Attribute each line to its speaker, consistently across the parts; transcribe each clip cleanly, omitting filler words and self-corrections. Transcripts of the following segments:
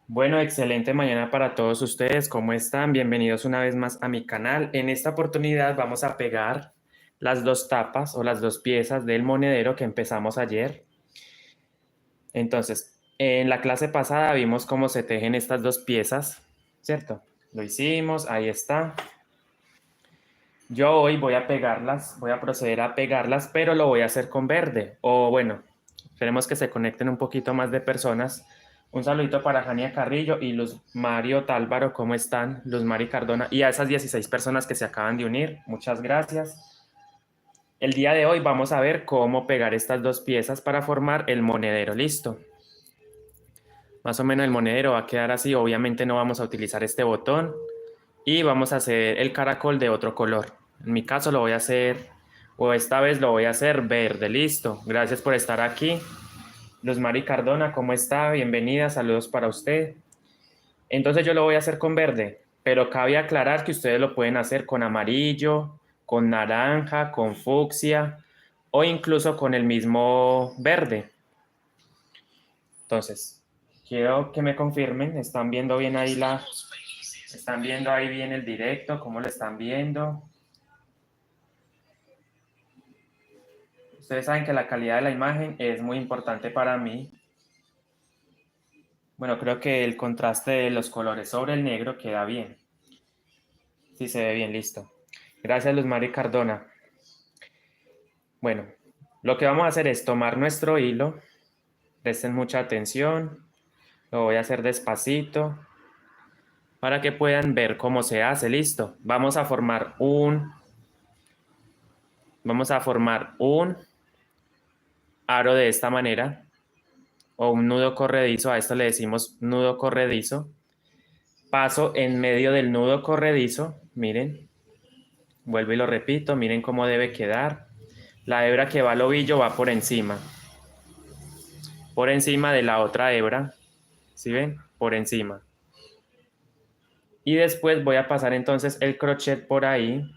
Speaker 1: Bueno, excelente mañana para todos ustedes. ¿Cómo están? Bienvenidos una vez más a mi canal. En esta oportunidad vamos a pegar las dos tapas o las dos piezas del monedero que empezamos ayer. Entonces, en la clase pasada vimos cómo se tejen estas dos piezas, ¿cierto? Lo hicimos, ahí está. Yo hoy voy a pegarlas, voy a proceder a pegarlas, pero lo voy a hacer con verde. O bueno, esperemos que se conecten un poquito más de personas. Un saludito para Jania Carrillo y Luz Mario Tálvaro, ¿cómo están? Luz Mari Cardona y a esas 16 personas que se acaban de unir, muchas gracias. El día de hoy vamos a ver cómo pegar estas dos piezas para formar el monedero, listo. Más o menos el monedero va a quedar así, obviamente no vamos a utilizar este botón y vamos a hacer el caracol de otro color. En mi caso lo voy a hacer, o esta vez lo voy a hacer verde, listo. Gracias por estar aquí. Luz Mari Cardona, ¿cómo está? Bienvenida, saludos para usted. Entonces yo lo voy a hacer con verde, pero cabe aclarar que ustedes lo pueden hacer con amarillo, con naranja, con fucsia o incluso con el mismo verde. Entonces, quiero que me confirmen, ¿están viendo bien ahí están viendo ahí bien el directo? ¿Cómo lo están viendo? Ustedes saben que la calidad de la imagen es muy importante para mí. Bueno, creo que el contraste de los colores sobre el negro queda bien. Sí, se ve bien, listo. Gracias, Luz Mari Cardona. Bueno, lo que vamos a hacer es tomar nuestro hilo. Presten mucha atención. Lo voy a hacer despacito para que puedan ver cómo se hace. Listo. Vamos a formar un aro de esta manera o un nudo corredizo. A esto le decimos nudo corredizo. Paso en medio del nudo corredizo. Miren. Vuelvo y lo repito. Miren cómo debe quedar. La hebra que va al ovillo va por encima. Por encima de la otra hebra. ¿Sí ven? Por encima. Y después voy a pasar entonces el crochet por ahí.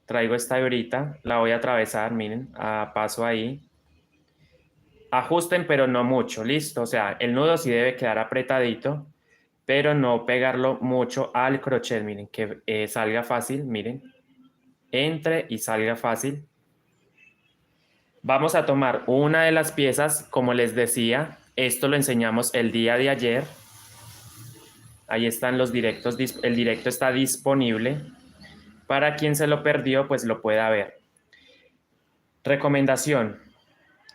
Speaker 1: Traigo esta hebrita, la voy a atravesar, miren, paso ahí. Ajusten, pero no mucho, listo. O sea, el nudo sí debe quedar apretadito, pero no pegarlo mucho al crochet, miren, que salga fácil, miren. Entre y salga fácil. Vamos a tomar una de las piezas, como les decía, esto lo enseñamos el día de ayer. Ahí están los directos, el directo está disponible. Para quien se lo perdió, pues lo pueda ver. Recomendación,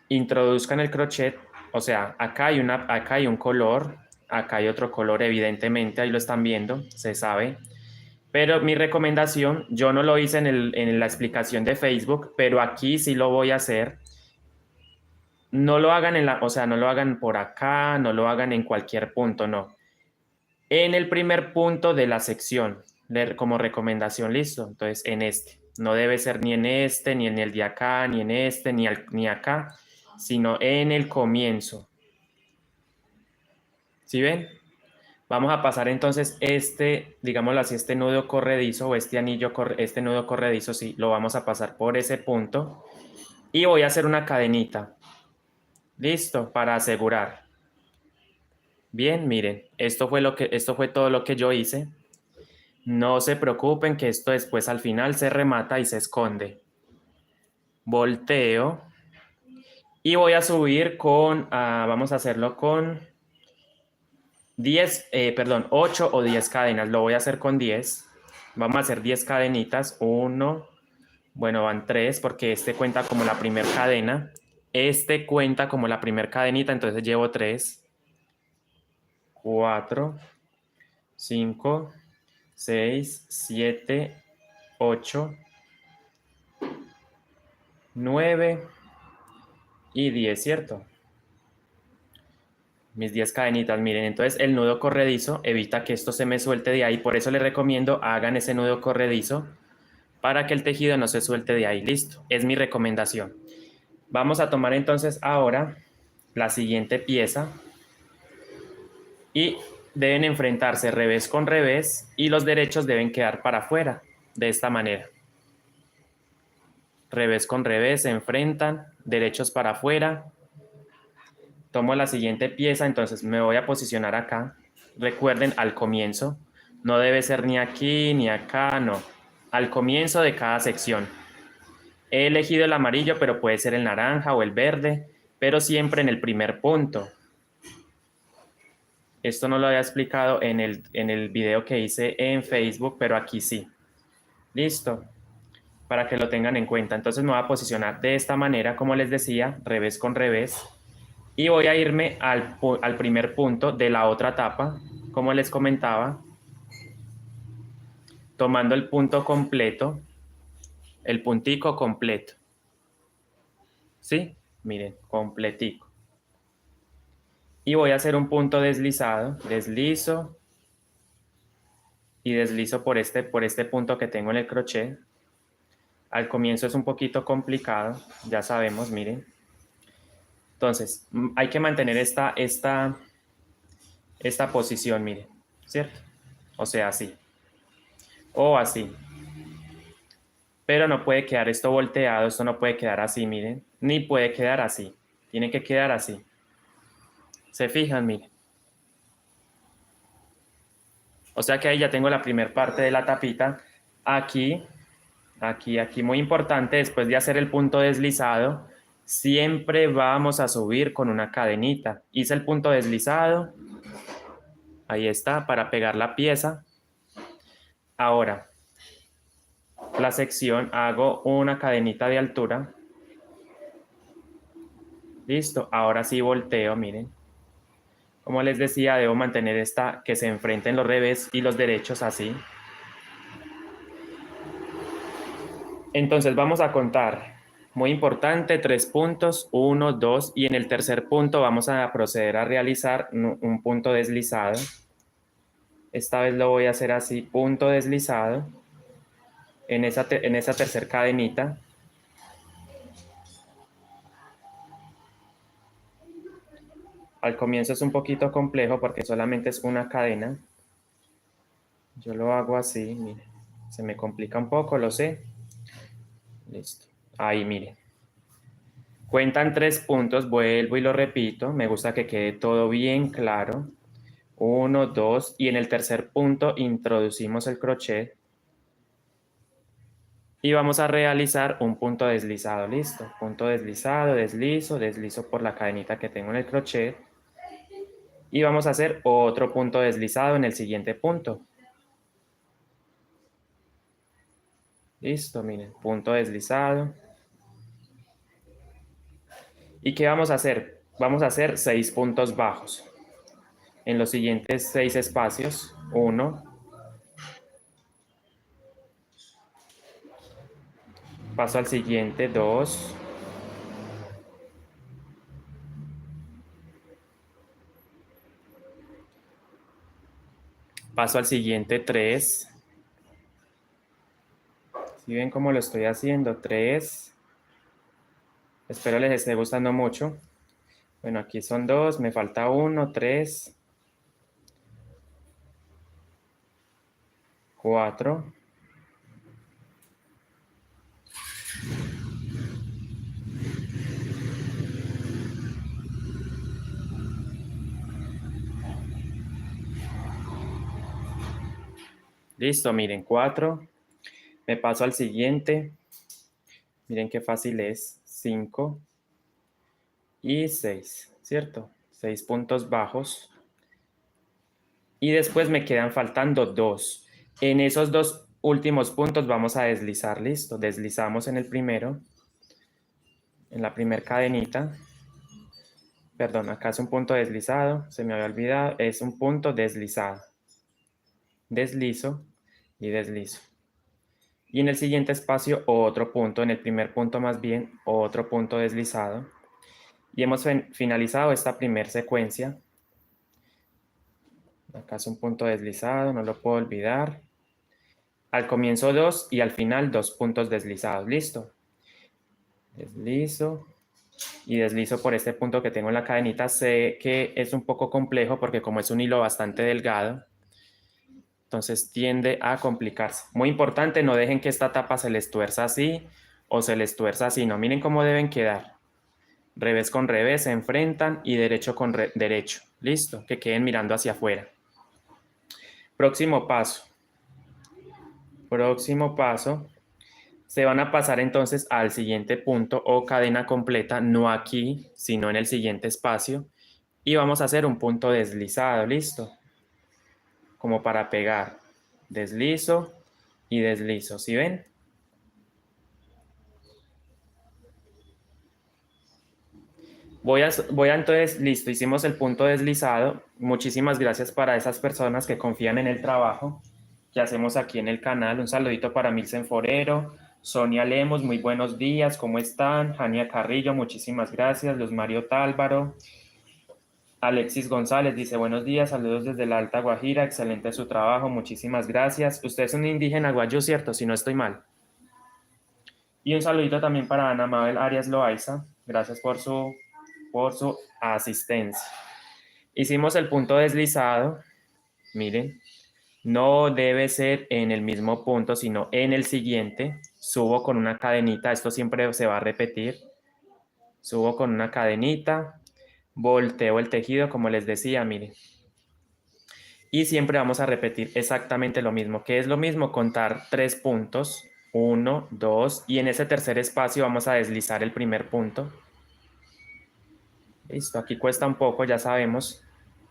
Speaker 1: introduzcan el crochet, o sea, acá hay un color, acá hay otro color, evidentemente, ahí lo están viendo, se sabe. Pero mi recomendación, yo no lo hice en la explicación de Facebook, pero aquí sí lo voy a hacer. No lo hagan o sea, no lo hagan por acá, no lo hagan en cualquier punto, no. En el primer punto de la sección, como recomendación, listo. Entonces, en este. No debe ser ni en este, ni en el de acá, ni en este, ni acá, sino en el comienzo. ¿Sí ven? Vamos a pasar entonces digámoslo así, este nudo corredizo o este anillo, este nudo corredizo, sí, lo vamos a pasar por ese punto. Y voy a hacer una cadenita. Listo, para asegurar. Bien, miren, esto fue todo lo que yo hice. No se preocupen que esto después al final se remata y se esconde. Volteo y voy a subir vamos a hacerlo con 8 o 10 cadenas. Lo voy a hacer con 10. Vamos a hacer 10 cadenitas. 1, bueno, van 3 porque este cuenta como la primera cadena. Este cuenta como la primera cadenita, entonces llevo 3, 4, 5, 6, 7, 8, 9 y 10, ¿cierto? Mis 10 cadenitas, miren, entonces el nudo corredizo evita que esto se me suelte de ahí, por eso les recomiendo hagan ese nudo corredizo para que el tejido no se suelte de ahí, listo, es mi recomendación. Vamos a tomar entonces ahora la siguiente pieza y deben enfrentarse revés con revés y los derechos deben quedar para afuera, de esta manera. Revés con revés se enfrentan, derechos para afuera. tomo la siguiente pieza, entonces me voy a posicionar acá. Recuerden, al comienzo, no debe ser ni aquí ni acá, no. Al comienzo de cada sección. He elegido el amarillo, pero puede ser el naranja o el verde, pero siempre en el primer punto. Esto no lo había explicado en el video que hice en Facebook, pero aquí sí. Listo, para que lo tengan en cuenta. Entonces me voy a posicionar de esta manera, como les decía, revés con revés. Y voy a irme al primer punto de la otra tapa, como les comentaba, tomando el punto completo, el puntico completo. ¿Sí? Miren, completico. Y voy a hacer un punto deslizado, deslizo y deslizo por este punto que tengo en el crochet. Al comienzo es un poquito complicado, ya sabemos, miren. Entonces, hay que mantener esta posición, miren, ¿cierto? O sea, así. O así. Pero no puede quedar esto volteado, esto no puede quedar así, miren. Ni puede quedar así. Tiene que quedar así. ¿Se fijan? Miren. O sea que ahí ya tengo la primera parte de la tapita. Aquí, muy importante, después de hacer el punto deslizado, siempre vamos a subir con una cadenita. Hice el punto deslizado. Ahí está, para pegar la pieza. Ahora, la sección, hago una cadenita de altura. Listo, ahora sí volteo, miren. Como les decía, debo mantener que se enfrenten los revés y los derechos así. Entonces vamos a contar. Muy importante, 3 puntos, 1, 2, y en el tercer punto vamos a proceder a realizar un punto deslizado. Esta vez lo voy a hacer así, punto deslizado, en esa tercera cadenita. Al comienzo es un poquito complejo porque solamente es una cadena. Yo lo hago así, miren. Se me complica un poco, lo sé. Listo. Ahí, miren. Cuentan 3 puntos, vuelvo y lo repito. Me gusta que quede todo bien claro. 1, 2, y en el tercer punto introducimos el crochet. Y vamos a realizar un punto deslizado, listo. Punto deslizado, deslizo, deslizo por la cadenita que tengo en el crochet. Y vamos a hacer otro punto deslizado en el siguiente punto. Listo, miren, punto deslizado. ¿Y qué vamos a hacer? Vamos a hacer 6 puntos bajos. En los siguientes 6 espacios. 1. Paso al siguiente, 2. Paso al siguiente, 3. ¿Sí ven cómo lo estoy haciendo? 3. Espero les esté gustando mucho. Bueno, aquí son 2, me falta 1, 3, 4. Listo, miren, 4. Me paso al siguiente. Miren qué fácil es. 5 y 6, ¿cierto? 6 puntos bajos. Y después me quedan faltando 2. En esos 2 últimos puntos vamos a deslizar, listo. Deslizamos en el primero, en la primera cadenita. Perdón, acá es un punto deslizado, se me había olvidado, es un punto deslizado. Deslizo y deslizo. Y en el siguiente espacio otro punto, en el primer punto más bien, otro punto deslizado. Y hemos finalizado esta primera secuencia. Acá es un punto deslizado, no lo puedo olvidar. Al comienzo 2 y al final 2 puntos deslizados. Listo. Deslizo y deslizo por este punto que tengo en la cadenita. Sé que es un poco complejo porque como es un hilo bastante delgado, entonces tiende a complicarse. Muy importante, no dejen que esta tapa se les tuerza así o se les tuerza así. No, miren cómo deben quedar. revés con revés, se enfrentan y derecho con derecho. Listo, que queden mirando hacia afuera. Próximo paso. Próximo paso. Se van a pasar entonces al siguiente punto o cadena completa, no aquí, sino en el siguiente espacio. Y vamos a hacer un punto deslizado, listo. Como para pegar. Deslizo y deslizo, ¿sí ven? Voy a entonces, listo, hicimos el punto deslizado. Muchísimas gracias para esas personas que confían en el trabajo que hacemos aquí en el canal. Un saludito para Milsen Forero, Sonia Lemos, muy buenos días, ¿cómo están? Jania Carrillo, muchísimas gracias. Luz Mario Tálvaro. Alexis González dice, buenos días, saludos desde la Alta Guajira, excelente su trabajo, muchísimas gracias. Usted es un indígena guayú, ¿cierto? Si no estoy mal. Y un saludito también para Ana Mabel Arias Loaiza, gracias por su asistencia. Hicimos el punto deslizado, miren, no debe ser en el mismo punto, sino en el siguiente. Subo con una cadenita, esto siempre se va a repetir. Subo con una cadenita, volteo el tejido, como les decía, miren. Y siempre vamos a repetir exactamente lo mismo, que es lo mismo contar 3 puntos, 1, 2, y en ese tercer espacio vamos a deslizar el primer punto. Listo, aquí cuesta un poco, ya sabemos,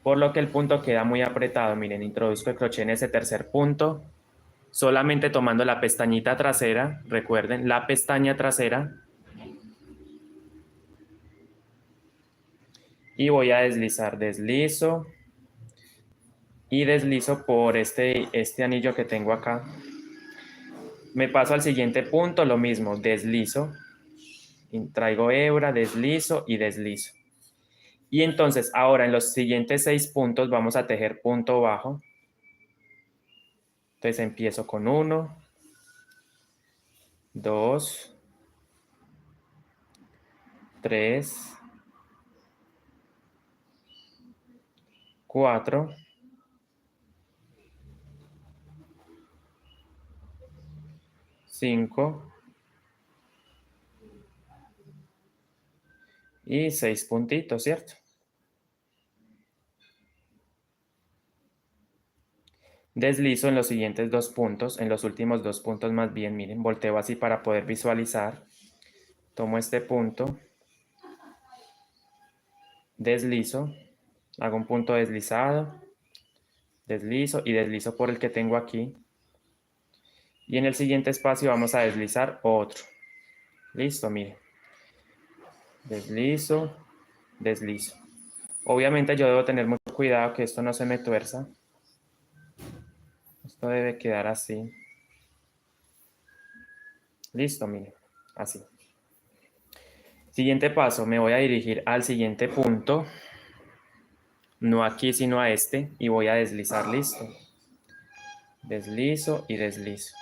Speaker 1: por lo que el punto queda muy apretado. Miren, introduzco el crochet en ese tercer punto, solamente tomando la pestañita trasera, recuerden, la pestaña trasera, y voy a deslizar, deslizo, y deslizo por este anillo que tengo acá. Me paso al siguiente punto, lo mismo, deslizo, traigo hebra, deslizo y deslizo. Y entonces ahora en los siguientes 6 puntos vamos a tejer punto bajo. Entonces empiezo con 1, 2, 3, 4, 5 y 6 puntitos, ¿cierto? Deslizo en los siguientes 2 puntos, en los últimos 2 puntos más bien, miren, volteo así para poder visualizar. Tomo este punto, deslizo, hago un punto deslizado, deslizo y deslizo por el que tengo aquí. Y en el siguiente espacio vamos a deslizar otro. Listo, miren. Deslizo, deslizo. Obviamente yo debo tener mucho cuidado que esto no se me tuerza. Esto debe quedar así. Listo, miren, así. Siguiente paso, me voy a dirigir al siguiente punto. No aquí, sino a este. Y voy a deslizar, listo. Deslizo y deslizo.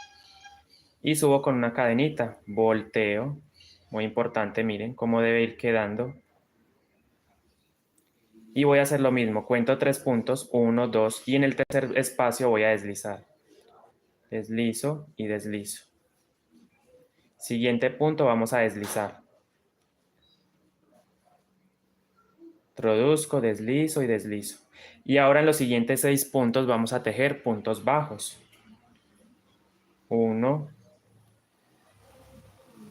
Speaker 1: Y subo con una cadenita. Volteo. Muy importante, miren cómo debe ir quedando. Y voy a hacer lo mismo. Cuento 3 puntos. 1, 2. Y en el tercer espacio voy a deslizar. Deslizo y deslizo. Siguiente punto, vamos a deslizar. Introduzco, deslizo y deslizo. Y ahora en los siguientes 6 puntos vamos a tejer puntos bajos. 1,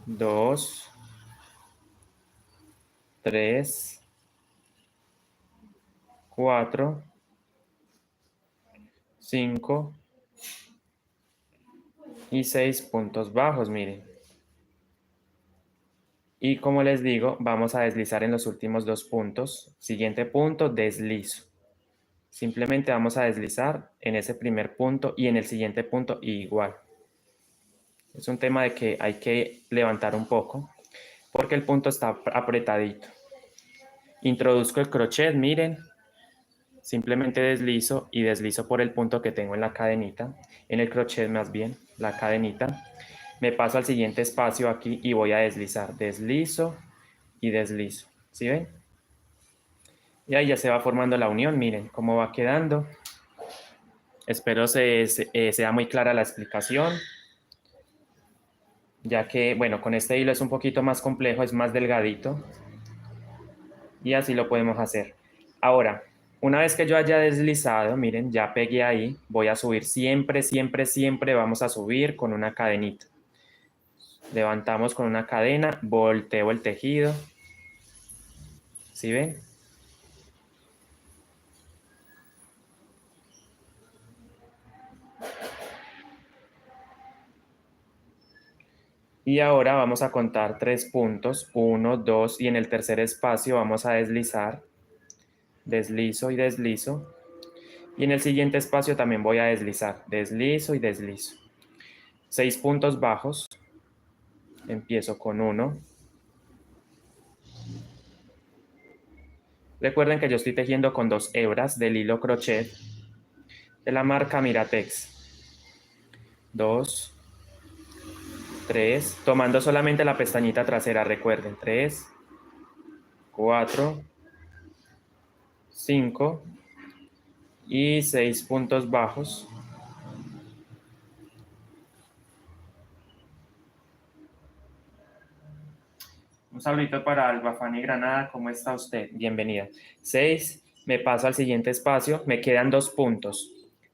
Speaker 1: 2, 3, 4, 5 y 6 puntos bajos, miren. Y como les digo, vamos a deslizar en los últimos 2 puntos. Siguiente punto, deslizo. Simplemente vamos a deslizar en ese primer punto y en el siguiente punto igual. Es un tema de que hay que levantar un poco porque el punto está apretadito. Introduzco el crochet, miren. Simplemente deslizo y deslizo por el punto que tengo en la cadenita. En el crochet más bien, la cadenita. Me paso al siguiente espacio aquí y voy a deslizar. Deslizo y deslizo. ¿Sí ven? Y ahí ya se va formando la unión. Miren cómo va quedando. Espero sea muy clara la explicación, ya que, bueno, con este hilo es un poquito más complejo, es más delgadito. Y así lo podemos hacer. Ahora, una vez que yo haya deslizado, miren, ya pegué ahí, voy a subir siempre, siempre, siempre vamos a subir con una cadenita. Levantamos con una cadena, volteo el tejido. ¿Sí ven? Y ahora vamos a contar 3 puntos, 1, 2, y en el tercer espacio vamos a deslizar, deslizo y deslizo. Y en el siguiente espacio también voy a deslizar, deslizo y deslizo. 6 puntos bajos, empiezo con 1. Recuerden que yo estoy tejiendo con 2 hebras del hilo crochet de la marca Miratex. 2, 3, tomando solamente la pestañita trasera, recuerden, 3, 4, 5 y 6 puntos bajos. Un saludito para Alba Fanny Granada, ¿cómo está usted? Bienvenida. 6, me paso al siguiente espacio, me quedan 2 puntos.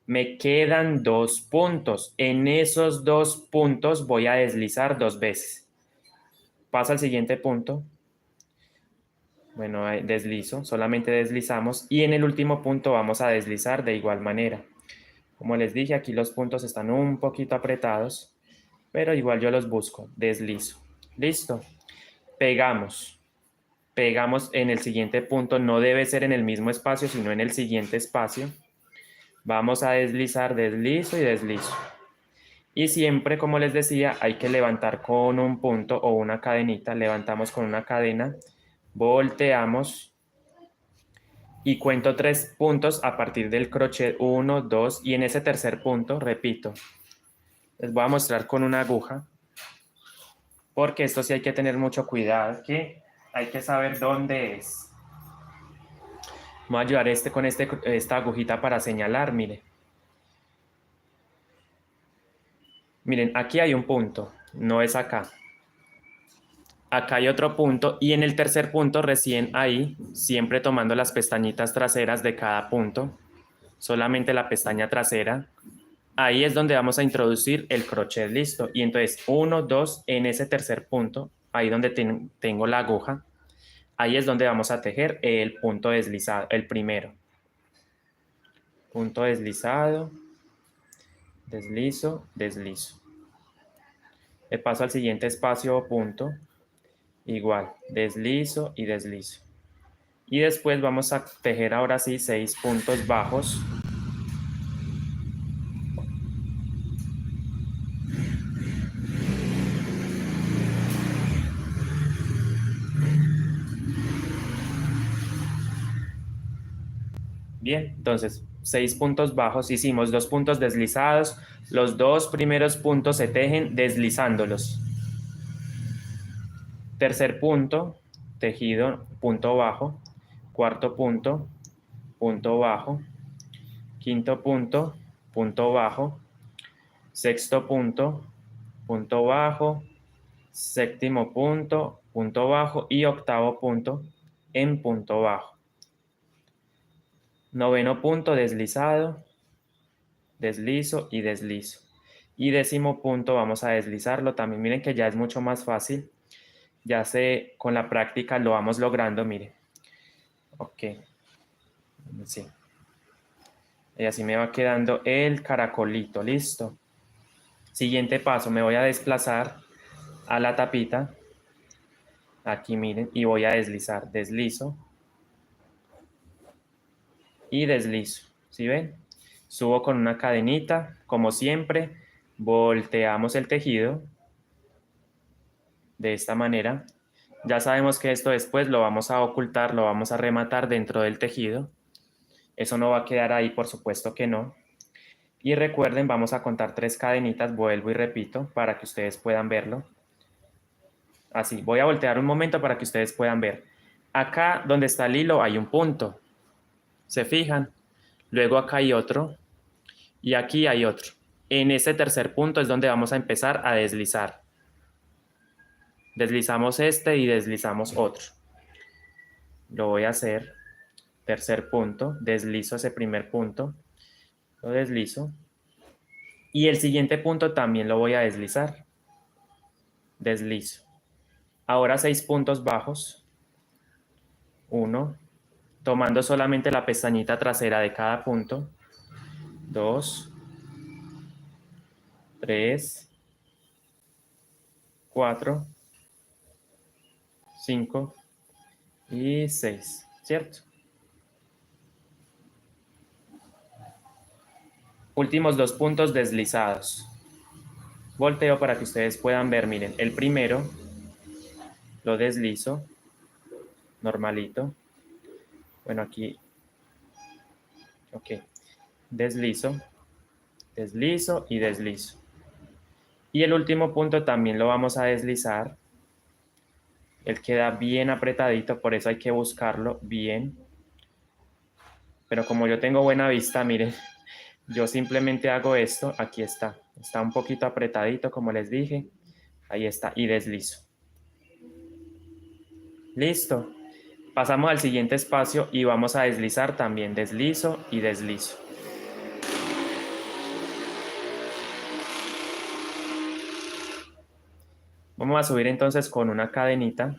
Speaker 1: Me quedan 2 puntos. En esos 2 puntos voy a deslizar 2 veces. Paso al siguiente punto. Bueno, deslizo, solamente deslizamos. Y en el último punto vamos a deslizar de igual manera. Como les dije, aquí los puntos están un poquito apretados, pero igual yo los busco. Deslizo. Listo. Pegamos. Pegamos en el siguiente punto, no debe ser en el mismo espacio, sino en el siguiente espacio. Vamos a deslizar, deslizo y deslizo. Y siempre, como les decía, hay que levantar con un punto o una cadenita. Levantamos con una cadena, volteamos y cuento 3 puntos a partir del crochet. 1, 2 y en ese tercer punto, repito. Les voy a mostrar con una aguja, porque esto sí hay que tener mucho cuidado, que hay que saber dónde es. Voy a ayudar con esta agujita para señalar, mire. Miren, aquí hay un punto, no es acá. Acá hay otro punto y en el tercer punto recién ahí, siempre tomando las pestañitas traseras de cada punto, solamente la pestaña trasera, ahí es donde vamos a introducir el crochet, listo. Y entonces 1, 2, en ese tercer punto, ahí donde tengo la aguja, ahí es donde vamos a tejer el punto deslizado, el primero. Punto deslizado, deslizo, deslizo. Le paso al siguiente espacio o punto, igual, deslizo y deslizo. Y después vamos a tejer ahora sí 6 puntos bajos. Bien, entonces 6 puntos bajos, hicimos 2 puntos deslizados, los 2 primeros puntos se tejen deslizándolos. Tercer punto, tejido, punto bajo, cuarto punto, punto bajo, quinto punto, punto bajo, sexto punto, punto bajo, séptimo punto, punto bajo y octavo punto en punto bajo. Noveno punto deslizado, deslizo y deslizo. Y décimo punto vamos a deslizarlo. También miren que ya es mucho más fácil. Ya con la práctica lo vamos logrando, miren. Ok. Sí. Y así me va quedando el caracolito, listo. Siguiente paso, me voy a desplazar a la tapita. Aquí miren, y voy a deslizar. Deslizo. Y deslizo. ¿Sí ven? Subo con una cadenita, como siempre. Volteamos el tejido. De esta manera. Ya sabemos que esto después lo vamos a ocultar, lo vamos a rematar dentro del tejido. Eso no va a quedar ahí, por supuesto que no. Y recuerden, vamos a contar 3 cadenitas, vuelvo y repito, para que ustedes puedan verlo. Así, voy a voltear un momento para que ustedes puedan ver. Acá donde está el hilo hay un punto. ¿Se fijan? Luego acá hay otro y aquí hay otro. En ese tercer punto es donde vamos a empezar a deslizar. Deslizamos este y deslizamos otro. lo voy a hacer. Tercer punto, deslizo ese primer punto, lo deslizo. Y el siguiente punto también lo voy a deslizar. Deslizo. Ahora 6 puntos bajos. 1, tomando solamente la pestañita trasera de cada punto. 2, 3, 4, 5 y 6, ¿cierto? Últimos 2 puntos deslizados. Volteo para que ustedes puedan ver, miren, el primero lo deslizo, normalito. Bueno, aquí, ok, deslizo, deslizo y deslizo. Y el último punto también lo vamos a deslizar. Él queda bien apretadito, por eso hay que buscarlo bien. Pero como yo tengo buena vista, miren, yo simplemente hago esto, aquí está. Está un poquito apretadito, como les dije. Ahí está, y deslizo. Listo. Pasamos al siguiente espacio y vamos a deslizar también. Deslizo y deslizo. Vamos a subir entonces con una cadenita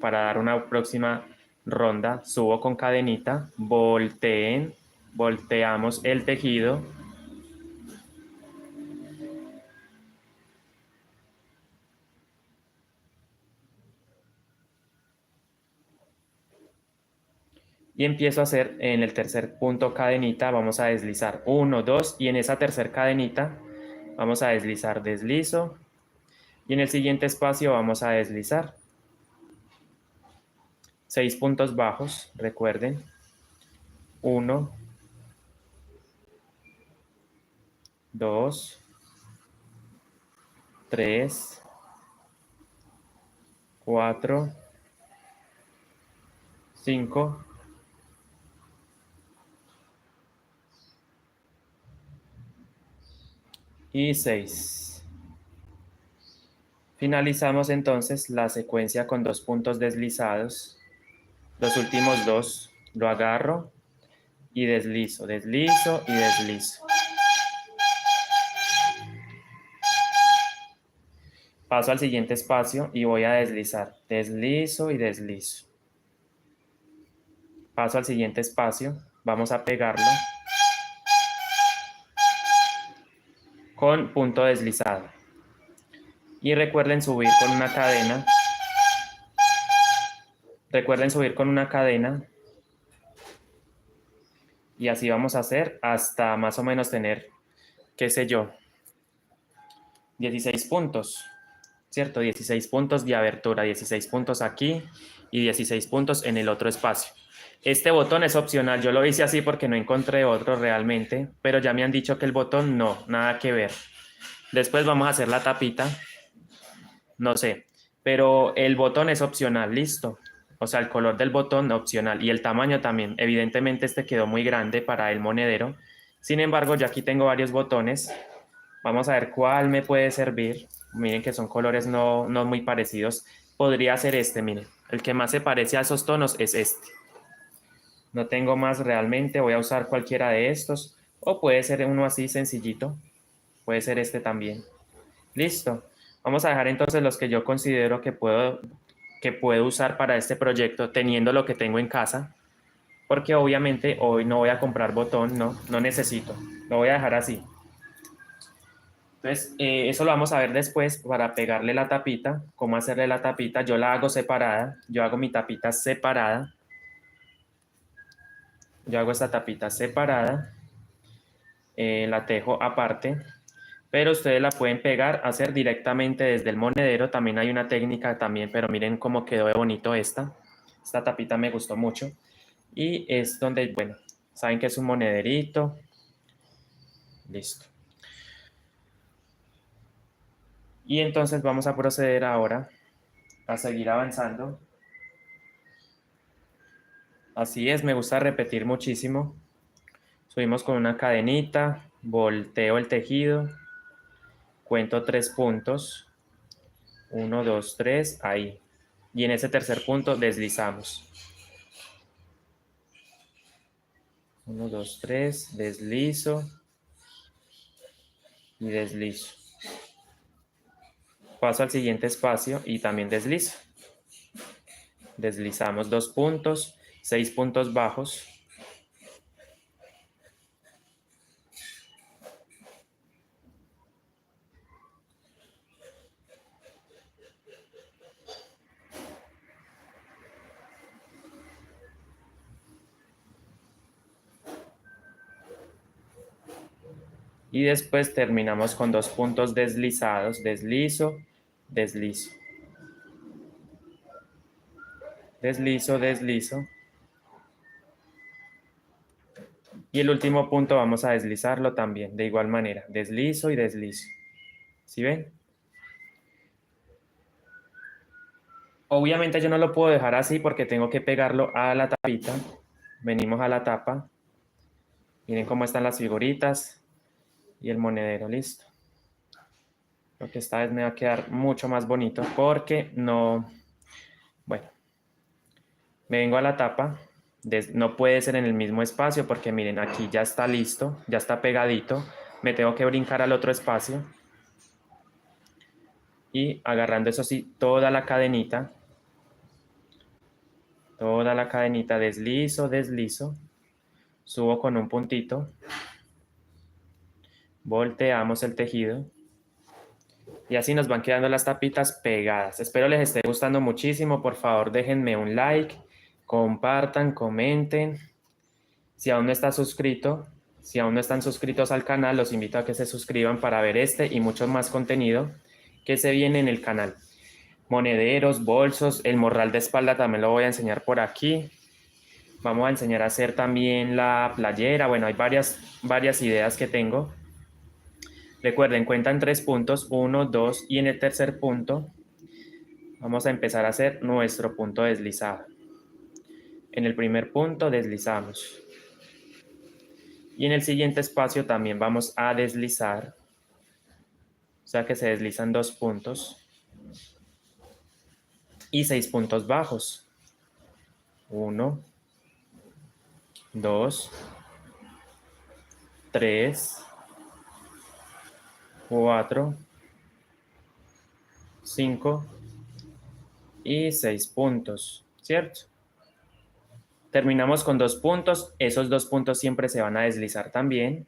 Speaker 1: para dar una próxima ronda. Subo con cadenita, volteen, volteamos el tejido. Y empiezo a hacer en el tercer punto cadenita, vamos a deslizar 1, 2 y en esa tercer cadenita vamos a deslizar, deslizo y en el siguiente espacio vamos a deslizar 6 puntos bajos, recuerden, 1, 2, 3, 4, 5 y 6. Finalizamos entonces la secuencia con 2 puntos deslizados. Los últimos 2 lo agarro y deslizo, deslizo y deslizo. Paso al siguiente espacio y voy a deslizar. Deslizo y deslizo. Paso al siguiente espacio. Vamos a pegarlo con punto deslizado. Y recuerden subir con una cadena. Recuerden subir con una cadena. Y así vamos a hacer hasta más o menos tener, qué sé yo, 16 puntos. ¿Cierto? 16 puntos de abertura, 16 puntos aquí y 16 puntos en el otro espacio. Este botón es opcional, yo lo hice así porque no encontré otro realmente, pero ya me han dicho que el botón no, nada que ver. Después vamos a hacer la tapita, no sé, pero el botón es opcional, listo. O sea, el color del botón opcional y el tamaño también. Evidentemente este quedó muy grande para el monedero. Sin embargo, yo aquí tengo varios botones. Vamos a ver cuál me puede servir. Miren que son colores no muy parecidos. Podría ser este, miren. El que más se parece a esos tonos es este. No tengo más realmente. Voy a usar cualquiera de estos. O puede ser uno así sencillito. Puede ser este también. Listo. Vamos a dejar entonces los que yo considero que puedo usar para este proyecto teniendo lo que tengo en casa. Porque obviamente hoy no voy a comprar botón, no necesito. Lo voy a dejar así. Entonces, eso lo vamos a ver después para pegarle la tapita, cómo hacerle la tapita. Yo la hago separada, yo hago mi tapita separada. Yo hago esta tapita separada, la tejo aparte, pero ustedes la pueden pegar, hacer directamente desde el monedero. También hay una técnica también, pero miren cómo quedó de bonito esta. Esta tapita me gustó mucho. Y es donde, bueno, saben que es un monederito. Listo. Y entonces vamos a proceder ahora a seguir avanzando. Así es, me gusta repetir muchísimo. Subimos con una cadenita, volteo el tejido, cuento 3 puntos. 1, 2, 3, ahí. Y en ese tercer punto deslizamos. 1, 2, 3, deslizo y deslizo. Paso al siguiente espacio y también deslizo. Deslizamos 2 puntos, 6 puntos bajos. Y después terminamos con 2 puntos deslizados, deslizo, deslizo. Deslizo, deslizo. Y el último punto vamos a deslizarlo también, de igual manera. Deslizo y deslizo. ¿Sí ven? Obviamente yo no lo puedo dejar así porque tengo que pegarlo a la tapita. Venimos a la tapa. Miren cómo están las figuritas y el monedero, listo. Creo que esta vez me va a quedar mucho más bonito porque no... Bueno, me vengo a la tapa. No puede ser en el mismo espacio porque miren, aquí ya está listo, ya está pegadito. Me tengo que brincar al otro espacio. Y agarrando eso sí, toda la cadenita, deslizo, deslizo, subo con un puntito, volteamos el tejido y así nos van quedando las tapitas pegadas. Espero les esté gustando muchísimo. Por favor, déjenme un like, compartan, comenten. Si aún no está suscrito, si aún no están suscritos al canal, los invito a que se suscriban para ver este y mucho más contenido que se viene en el canal. Monederos, bolsos, el morral de espalda también lo voy a enseñar por aquí. Vamos a enseñar a hacer también la playera. Bueno, hay varias ideas que tengo. Recuerden, cuentan 3 puntos, 1, 2 y en el tercer punto vamos a empezar a hacer nuestro punto deslizado. En el primer punto deslizamos. Y en el siguiente espacio también vamos a deslizar. O sea que se deslizan 2 puntos. Y 6 puntos bajos. 1, 2, 3, 4, 5 y 6 puntos, ¿cierto? Terminamos con 2 puntos. Esos 2 puntos siempre se van a deslizar también.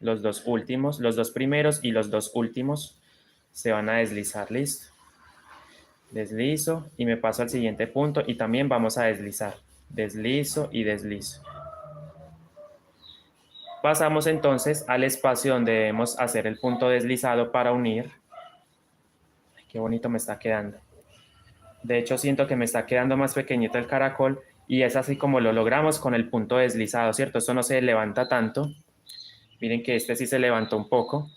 Speaker 1: Los 2 últimos, los 2 primeros y los 2 últimos se van a deslizar, listo. Deslizo y me paso al siguiente punto y también vamos a deslizar. Deslizo y deslizo. Pasamos entonces al espacio donde debemos hacer el punto deslizado para unir. Ay, qué bonito me está quedando. De hecho, siento que me está quedando más pequeñito el caracol y es así como lo logramos con el punto deslizado, ¿cierto? Esto no se levanta tanto. Miren que este sí se levantó un poco.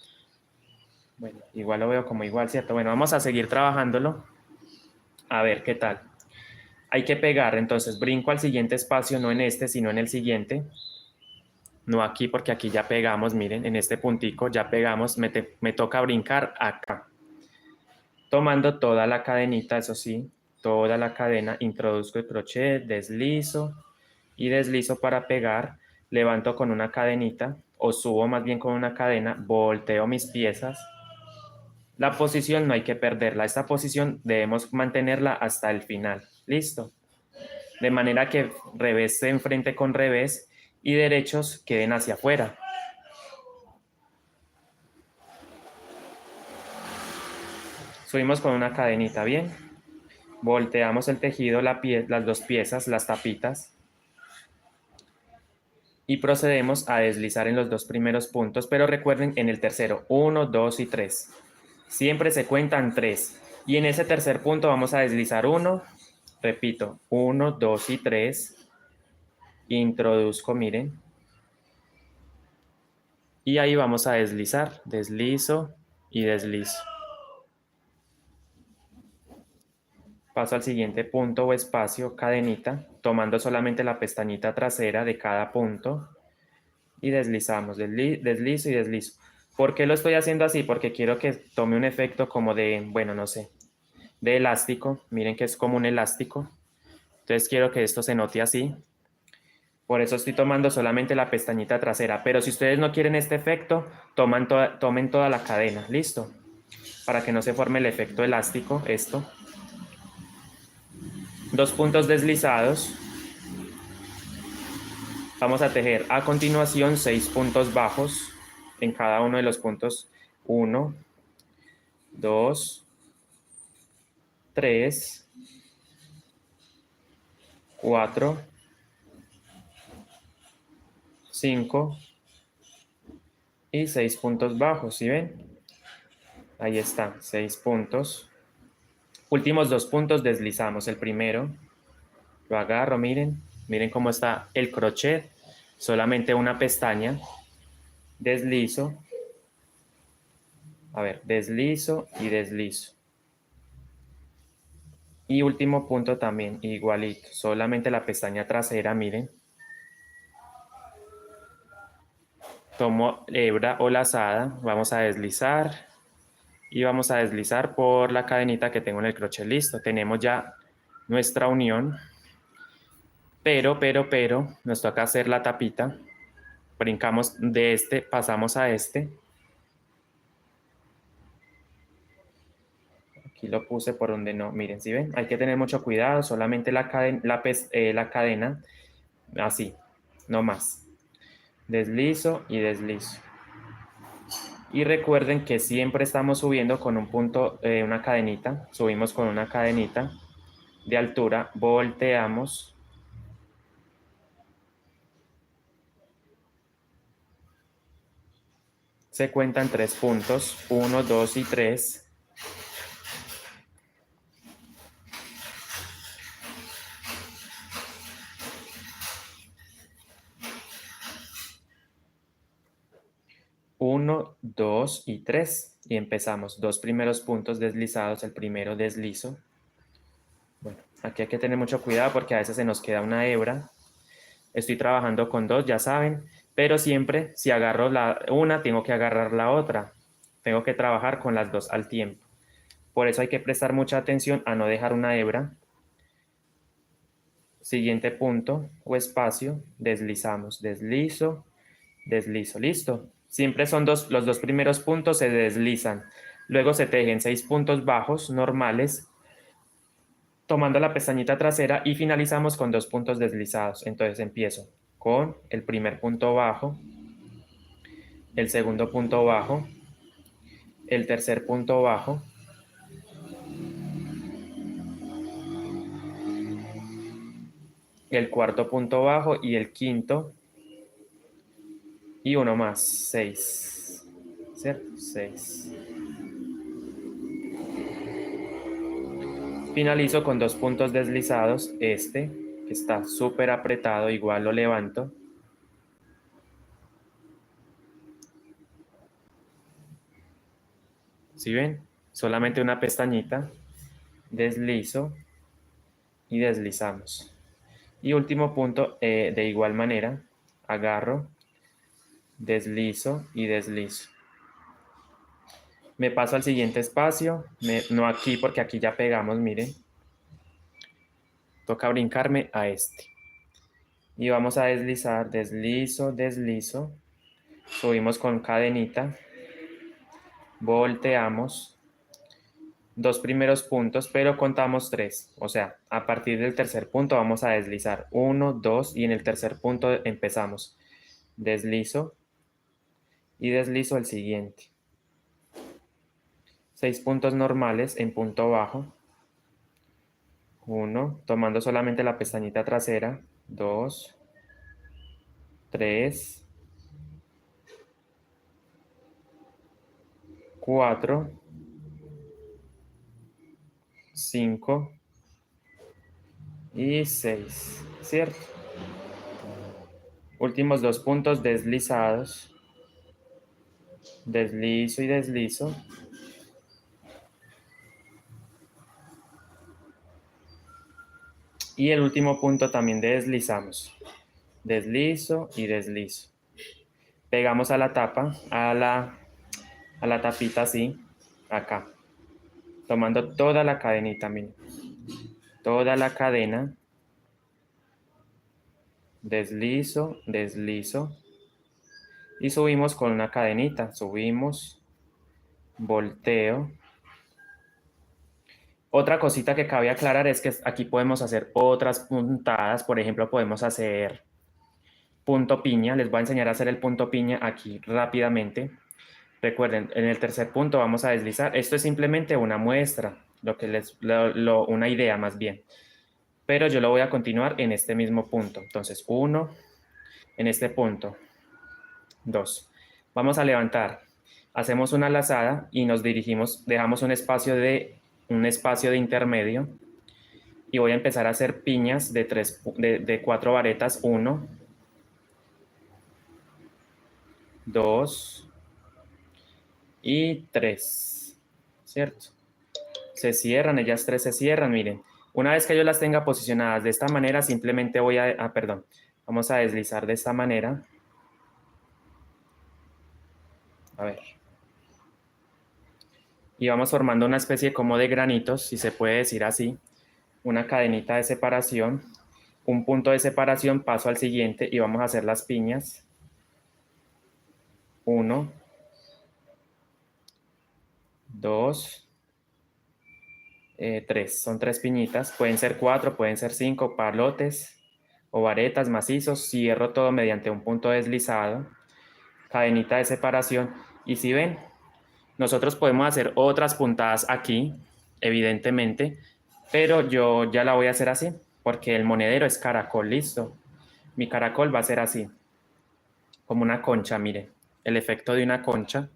Speaker 1: Bueno, igual lo veo como igual, ¿cierto? Bueno, vamos a seguir trabajándolo. A ver qué tal. Hay que pegar, entonces brinco al siguiente espacio, no en este, sino en el siguiente. No aquí, porque aquí ya pegamos, miren, en este puntico ya pegamos. Me toca brincar acá. Tomando toda la cadenita, eso sí, toda la cadena, introduzco el crochet, deslizo y deslizo para pegar, levanto con una cadenita o subo más bien con una cadena, volteo mis piezas. La posición no hay que perderla, esta posición debemos mantenerla hasta el final, ¿listo? De manera que revés se enfrente con revés y derechos queden hacia afuera. Subimos con una cadenita, ¿bien? Volteamos el tejido, las 2 piezas, las tapitas. Y procedemos a deslizar en los 2 primeros puntos, pero recuerden en el tercero, 1, 2 y 3. Siempre se cuentan 3. Y en ese tercer punto vamos a deslizar 1, repito, 1, 2 y 3. Introduzco, miren. Y ahí vamos a deslizar, deslizo y deslizo. Paso al siguiente punto o espacio, cadenita, tomando solamente la pestañita trasera de cada punto. Y deslizamos, deslizo y deslizo. ¿Por qué lo estoy haciendo así? Porque quiero que tome un efecto como de, bueno, no sé, de elástico. Miren que es como un elástico. Entonces quiero que esto se note así. Por eso estoy tomando solamente la pestañita trasera. Pero si ustedes no quieren este efecto, tomen toda la cadena. ¿Listo? Para que no se forme el efecto elástico, esto. 2 puntos deslizados. Vamos a tejer a continuación 6 puntos bajos en cada uno de los puntos. 1, 2, 3, 4, 5 y 6 puntos bajos, ¿sí ven? Ahí está, 6 puntos. Últimos 2 puntos deslizamos. El primero lo agarro, miren cómo está el crochet. Solamente una pestaña. Deslizo. A ver, deslizo y deslizo. Y último punto también, igualito. Solamente la pestaña trasera, miren. Tomo hebra o lazada. Vamos a deslizar. Y vamos a deslizar por la cadenita que tengo en el crochet. Listo, tenemos ya nuestra unión. Pero, nos toca hacer la tapita. Brincamos de este, pasamos a este. Aquí lo puse por donde no. Miren, ¿sí ven? Hay que tener mucho cuidado. Solamente la cadena, así, no más. Deslizo y deslizo. Y recuerden que siempre estamos subiendo con un punto, una cadenita. Subimos con una cadenita de altura. Volteamos. Se cuentan 3 puntos. 1, 2 y 3. Uno, 2 y 3. Y empezamos. 2 primeros puntos deslizados. El primero deslizo. Bueno, aquí hay que tener mucho cuidado porque a veces se nos queda una hebra. Estoy trabajando con 2, ya saben. Pero siempre, si agarro una, tengo que agarrar la otra. Tengo que trabajar con las 2 al tiempo. Por eso hay que prestar mucha atención a no dejar una hebra. Siguiente punto o espacio. Deslizamos. Deslizo. Deslizo. Listo. Siempre son los 2 primeros puntos se deslizan. Luego se tejen 6 puntos bajos normales, tomando la pestañita trasera y finalizamos con 2 puntos deslizados. Entonces empiezo con el primer punto bajo, el segundo punto bajo, el tercer punto bajo, el cuarto punto bajo y el quinto y uno más, 6. ¿Cierto? 6. Finalizo con 2 puntos deslizados, este que está súper apretado, igual lo levanto. ¿Sí ven? Solamente una pestañita, deslizo y deslizamos. Y último punto, de igual manera, agarro, deslizo y deslizo. Me paso al siguiente espacio, no aquí porque aquí ya pegamos, miren. Toca brincarme a este. Y vamos a deslizar, deslizo, deslizo. Subimos con cadenita. Volteamos. 2 primeros puntos, pero contamos 3. O sea, a partir del tercer punto vamos a deslizar 1, 2 y en el tercer punto empezamos. Deslizo y deslizo el siguiente. 6 puntos normales en punto bajo. 1, tomando solamente la pestañita trasera. 2, 3, 4, 5 y 6, ¿cierto? Últimos 2 puntos deslizados. Deslizo y deslizo. Y el último punto también deslizamos. Deslizo y deslizo. Pegamos a la tapa, a la tapita así, acá. Tomando toda la cadenita, miren. Toda la cadena. deslizo, deslizo. Y subimos con una cadenita. Subimos, volteo. Otra cosita que cabe aclarar es que aquí podemos hacer otras puntadas. Por ejemplo, podemos hacer punto piña. Les voy a enseñar a hacer el punto piña aquí rápidamente. Recuerden, en el tercer punto vamos a deslizar. Esto es simplemente una muestra, una idea más bien. Pero yo lo voy a continuar en este mismo punto. Entonces, 1, en este punto, 2. Vamos a levantar. Hacemos una lazada y nos dirigimos, dejamos un espacio de intermedio y voy a empezar a hacer piñas de 4 varetas. 1, 2 y 3, ¿cierto? Se cierran, ellas 3 se cierran, miren. Una vez que yo las tenga posicionadas de esta manera, simplemente vamos a deslizar de esta manera. A ver. Y vamos formando una especie como de granitos, si se puede decir así. Una cadenita de separación. Un punto de separación, paso al siguiente y vamos a hacer las piñas. 1, 2, 3. Son 3 piñitas. Pueden ser 4, pueden ser 5 palotes o varetas macizos. Cierro todo mediante un punto deslizado. Cadenita de separación. Y si ven, nosotros podemos hacer otras puntadas aquí, evidentemente, pero yo ya la voy a hacer así, porque el monedero es caracol, listo. Mi caracol va a ser así, como una concha, mire, el efecto de una concha.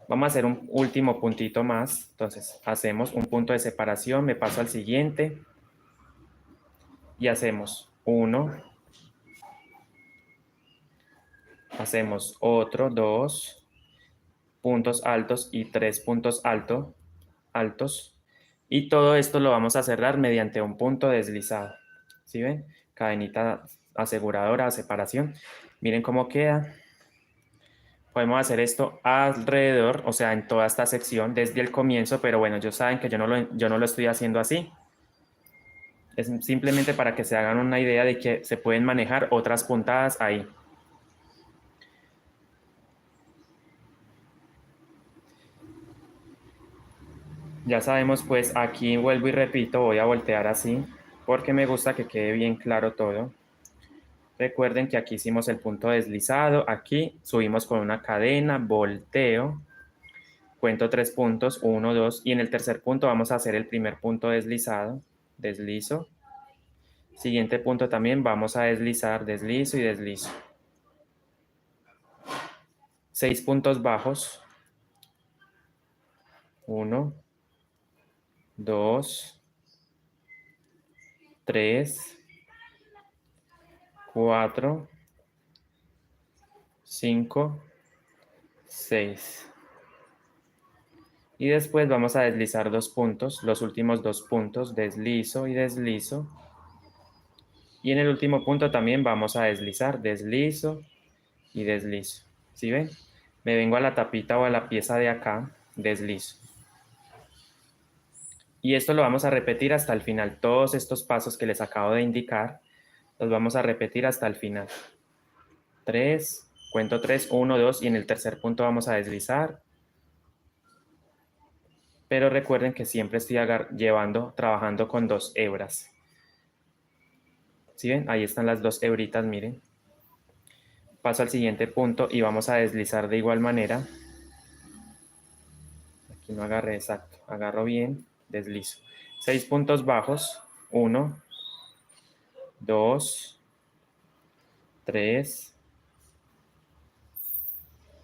Speaker 1: Vamos a hacer un último puntito más, entonces hacemos un punto de separación, me paso al siguiente y hacemos 1, hacemos otro, 2 puntos altos y 3 puntos altos. Y todo esto lo vamos a cerrar mediante un punto deslizado. ¿Sí ven? Cadenita aseguradora, separación. Miren cómo queda. Podemos hacer esto alrededor, o sea, en toda esta sección desde el comienzo, pero bueno, ellos saben que yo no lo estoy haciendo así. Es simplemente para que se hagan una idea de que se pueden manejar otras puntadas ahí. Ya sabemos, pues aquí vuelvo y repito, voy a voltear así, porque me gusta que quede bien claro todo. Recuerden que aquí hicimos el punto deslizado, aquí subimos con una cadena, volteo, cuento 3 puntos, 1, 2, y en el tercer punto vamos a hacer el primer punto deslizado, deslizo. Siguiente punto también vamos a deslizar, deslizo y deslizo. 6 puntos bajos, 1, 2, 3, 4, 5, 6. Y después vamos a deslizar 2 puntos, los últimos 2 puntos, deslizo y deslizo. Y en el último punto también vamos a deslizar, deslizo y deslizo. ¿Sí ven? Me vengo a la tapita o a la pieza de acá, deslizo. Y esto lo vamos a repetir hasta el final. Todos estos pasos que les acabo de indicar, los vamos a repetir hasta el final. 3, cuento 3, 1, 2, y en el tercer punto vamos a deslizar. Pero recuerden que siempre estoy trabajando con 2 hebras. ¿Sí ven? Ahí están las 2 hebritas, miren. Paso al siguiente punto y vamos a deslizar de igual manera. Aquí no agarré exacto, agarro bien, deslizo. 6 puntos bajos, 1, 2, 3,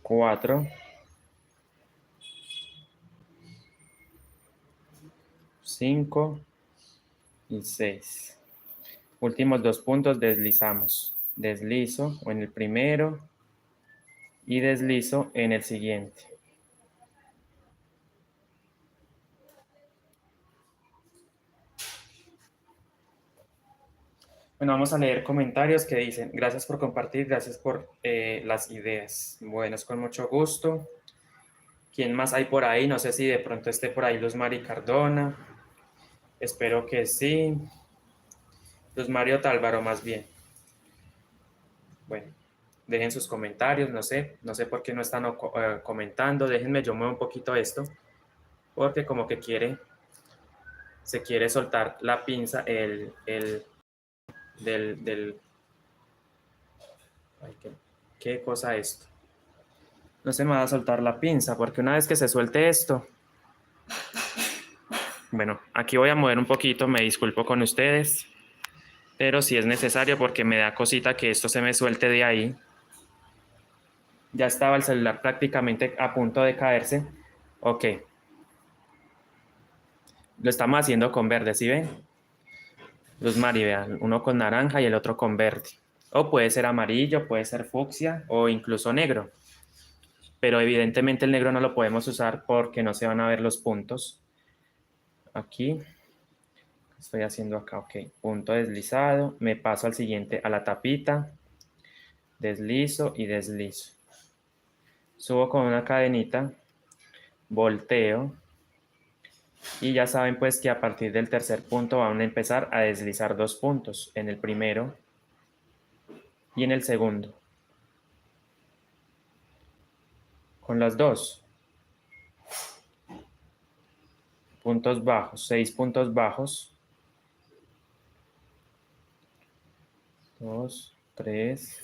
Speaker 1: 4, 5 y 6. Últimos 2 puntos deslizamos. Deslizo en el primero y deslizo en el siguiente. Bueno, vamos a leer comentarios que dicen, gracias por compartir, gracias por las ideas. Bueno, es con mucho gusto. ¿Quién más hay por ahí? No sé si de pronto esté por ahí Luz Mari Cardona. Espero que sí. Luz Mario Tálvaro, más bien. Bueno, dejen sus comentarios, no sé por qué no están comentando, déjenme, yo muevo un poquito esto, porque como que se quiere soltar la pinza, del ay, ¿qué cosa es esto? No se me va a soltar la pinza, porque una vez que se suelte esto, bueno, aquí voy a mover un poquito, me disculpo con ustedes, pero si es necesario porque me da cosita que esto se me suelte de ahí. Ya estaba el celular prácticamente a punto de caerse. Ok, lo estamos haciendo con verde, ¿sí ven? Luz Mari, vean, uno con naranja y el otro con verde. O puede ser amarillo, puede ser fucsia o incluso negro. Pero evidentemente el negro no lo podemos usar porque no se van a ver los puntos. Aquí, estoy haciendo acá, ok, punto deslizado. Me paso al siguiente, a la tapita. Deslizo y deslizo. Subo con una cadenita, volteo. Y ya saben pues que a partir del tercer punto van a empezar a deslizar 2 puntos, en el primero y en el segundo. Con las dos. Puntos bajos, 6 puntos bajos. 2, 3,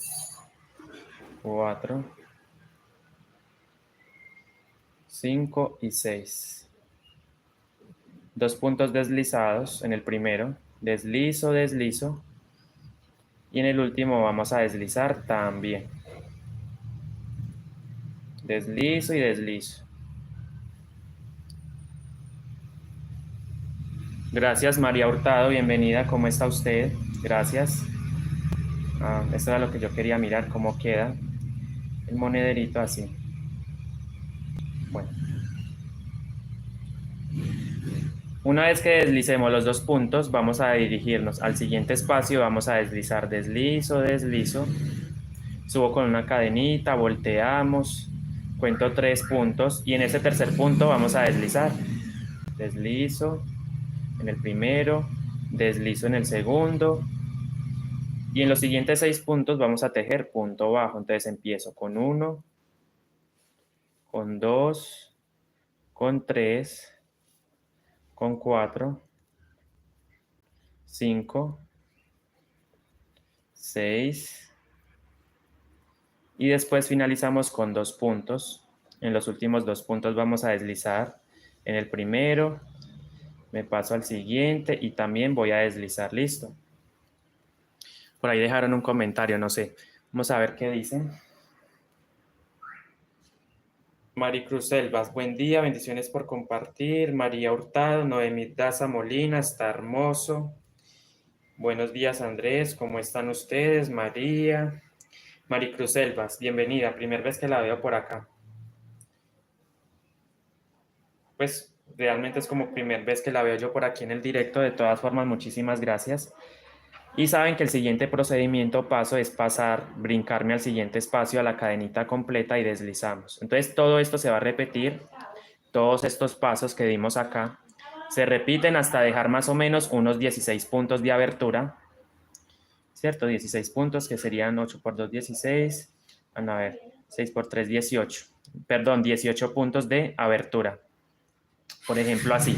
Speaker 1: 4, 5 y 6. 2 puntos deslizados en el primero. Deslizo, deslizo. Y en el último vamos a deslizar también. Deslizo y deslizo. Gracias María Hurtado, bienvenida, ¿cómo está usted? Gracias. Esto era lo que yo quería mirar, cómo queda el monederito así. Bueno. Una vez que deslicemos los 2 puntos, vamos a dirigirnos al siguiente espacio, vamos a deslizar, deslizo, deslizo. Subo con una cadenita, volteamos, cuento 3 puntos y en ese tercer punto vamos a deslizar. Deslizo en el primero, deslizo en el segundo y en los siguientes 6 puntos vamos a tejer punto bajo. Entonces empiezo con 1, con 2, con 3, con 4, 5, 6 y después finalizamos con 2 puntos. En los últimos 2 puntos vamos a deslizar en el primero, me paso al siguiente y también voy a deslizar, listo. Por ahí dejaron un comentario, no sé. Vamos a ver qué dicen. Maricruz Selvas, buen día, bendiciones por compartir. María Hurtado, Noemí Daza Molina, está hermoso. Buenos días, Andrés, ¿cómo están ustedes? María. Maricruz Selvas, bienvenida, primera vez que la veo por acá. Pues realmente es como primera vez que la veo yo por aquí en el directo. De todas formas, muchísimas gracias. Y saben que el siguiente procedimiento paso es pasar, brincarme al siguiente espacio a la cadenita completa y deslizamos. Entonces todo esto se va a repetir, todos estos pasos que dimos acá, se repiten hasta dejar más o menos unos 16 puntos de abertura, ¿cierto? 16 puntos que serían 8 por 2, 16, van a ver, 6 por 3, 18, perdón, 18 puntos de abertura. Por ejemplo, así.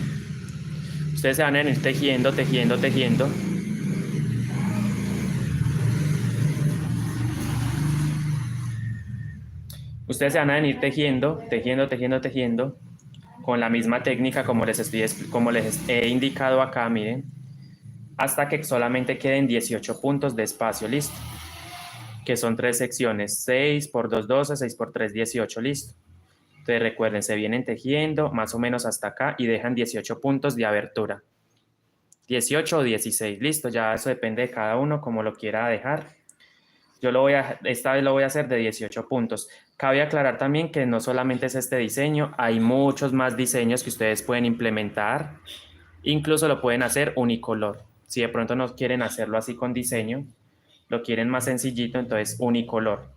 Speaker 1: Ustedes se van a ir tejiendo, tejiendo, tejiendo. Ustedes se van a venir tejiendo, tejiendo, tejiendo, tejiendo, con la misma técnica como les he indicado acá, miren, hasta que solamente queden 18 puntos de espacio, listo. Que son 3 secciones, 6 por 2, 12, 6 por 3, 18, listo. Entonces recuerden, se vienen tejiendo más o menos hasta acá y dejan 18 puntos de abertura. 18 o 16, listo, ya eso depende de cada uno como lo quiera dejar. Esta vez lo voy a hacer de 18 puntos. Cabe aclarar también que no solamente es este diseño, hay muchos más diseños que ustedes pueden implementar. Incluso lo pueden hacer unicolor. Si de pronto no quieren hacerlo así con diseño, lo quieren más sencillito, entonces unicolor.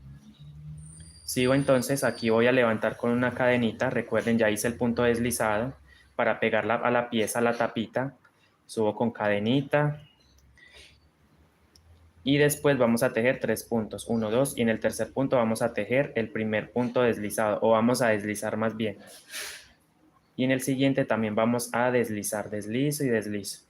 Speaker 1: Sigo entonces, aquí voy a levantar con una cadenita. Recuerden, ya hice el punto deslizado para pegarla a la pieza, a la tapita. Subo con cadenita. y después vamos a tejer 3 puntos, 1, 2, y en el tercer punto vamos a tejer el primer punto deslizado, o vamos a deslizar más bien. Y en el siguiente también vamos a deslizar, deslizo y deslizo.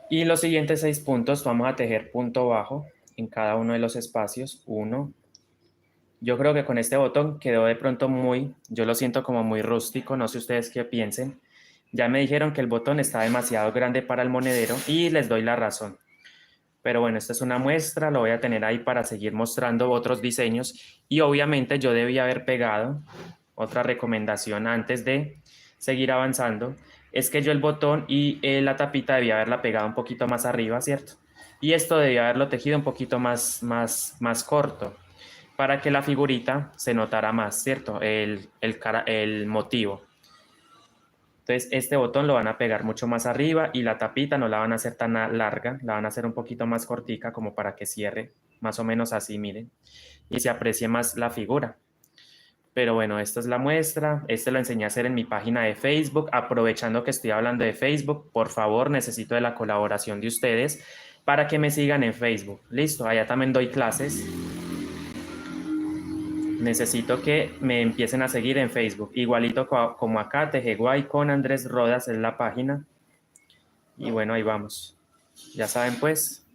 Speaker 1: Y los siguientes 6 puntos vamos a tejer punto bajo en cada uno de los espacios, 1. Yo creo que con este botón quedó de pronto yo lo siento como muy rústico, no sé ustedes qué piensen. Ya me dijeron que el botón está demasiado grande para el monedero y les doy la razón. Pero bueno, esta es una muestra, lo voy a tener ahí para seguir mostrando otros diseños y obviamente yo debía haber pegado otra recomendación antes de seguir avanzando, es que yo el botón y la tapita debía haberla pegado un poquito más arriba, ¿cierto? Y esto debía haberlo tejido un poquito más corto para que la figurita se notara más, ¿cierto? El motivo. Entonces, este botón lo van a pegar mucho más arriba y la tapita no la van a hacer tan larga, la van a hacer un poquito más cortica como para que cierre más o menos así, miren, y se aprecie más la figura. Pero bueno, esta es la muestra, este lo enseñé a hacer en mi página de Facebook, aprovechando que estoy hablando de Facebook, por favor, necesito de la colaboración de ustedes para que me sigan en Facebook. Listo, allá también doy clases. Necesito que me empiecen a seguir en Facebook. Igualito como acá, Tejeguay con Andrés Rodas es la página. Y bueno, ahí vamos. Ya saben pues,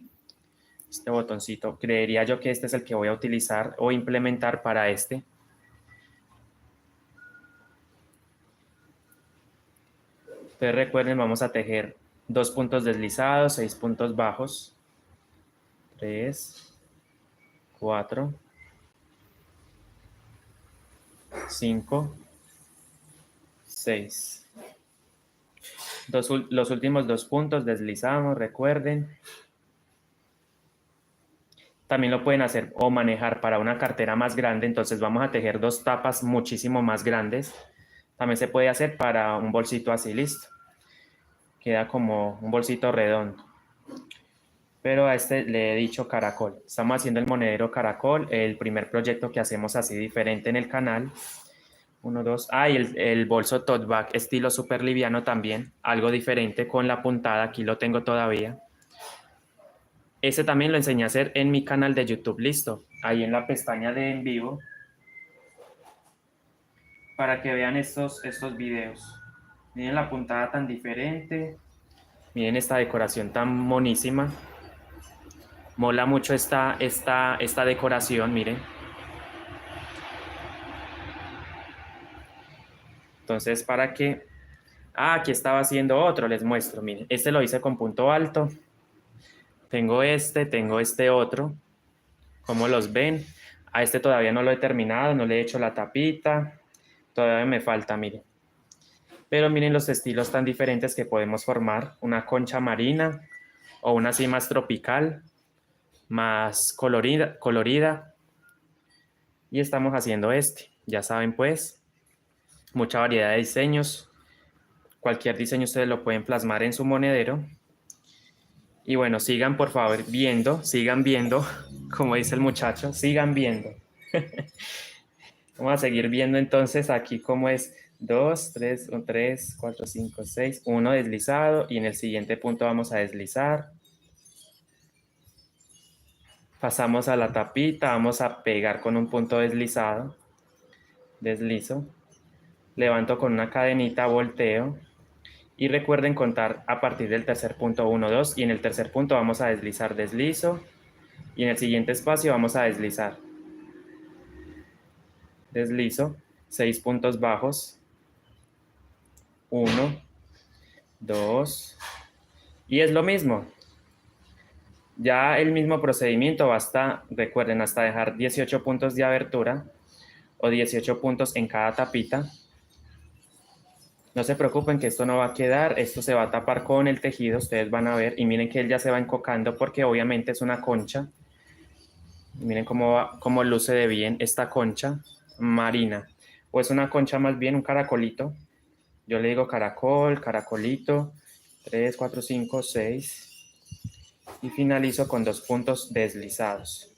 Speaker 1: este botoncito. Creería yo que este es el que voy a utilizar o implementar para este. Entonces recuerden, vamos a tejer 2 puntos deslizados, 6 puntos bajos. 3, 4, 5, 6. Los últimos 2 puntos deslizamos, recuerden. También lo pueden hacer o manejar para una cartera más grande, entonces vamos a tejer 2 tapas muchísimo más grandes. También se puede hacer para un bolsito así, listo. Queda como un bolsito redondo. Pero a este le he dicho caracol. Estamos haciendo el monedero caracol, el primer proyecto que hacemos así diferente en el canal. 1, 2. Ah, y el bolso tote bag estilo súper liviano también, algo diferente con la puntada, aquí lo tengo todavía. Ese también lo enseñé a hacer en mi canal de YouTube, listo. Ahí en la pestaña de en vivo, para que vean estos videos. Miren la puntada tan diferente, miren esta decoración tan monísima. Mola mucho esta decoración, miren. Entonces, para que... Ah, aquí estaba haciendo otro, les muestro, miren. Este lo hice con punto alto. Tengo este otro. ¿Cómo los ven? A este todavía no lo he terminado, no le he hecho la tapita. Todavía me falta, miren. Pero miren los estilos tan diferentes que podemos formar. Una concha marina o una así más tropical, más colorida. Y estamos haciendo este. Ya saben pues, mucha variedad de diseños. Cualquier diseño ustedes lo pueden plasmar en su monedero. Y bueno, sigan por favor sigan viendo, como dice el muchacho, sigan viendo. Vamos a seguir viendo entonces aquí cómo es 2, 3, 3, 4, 5, 6, 1 deslizado y en el siguiente punto vamos a deslizar. Pasamos a la tapita, vamos a pegar con un punto deslizado, deslizo, levanto con una cadenita, volteo y recuerden contar a partir del tercer punto 1, 2 y en el tercer punto vamos a deslizar, deslizo y en el siguiente espacio vamos a deslizar. Deslizo, 6 puntos bajos, 1, 2, y es lo mismo. Ya el mismo procedimiento basta, recuerden, hasta dejar 18 puntos de abertura o 18 puntos en cada tapita. No se preocupen que esto no va a quedar, esto se va a tapar con el tejido, ustedes van a ver, y miren que él ya se va encocando porque obviamente es una concha. Miren cómo luce de bien esta concha marina, o es una concha más bien un caracolito. Yo le digo caracol, caracolito, 3, 4, 5, 6 y finalizo con 2 puntos deslizados.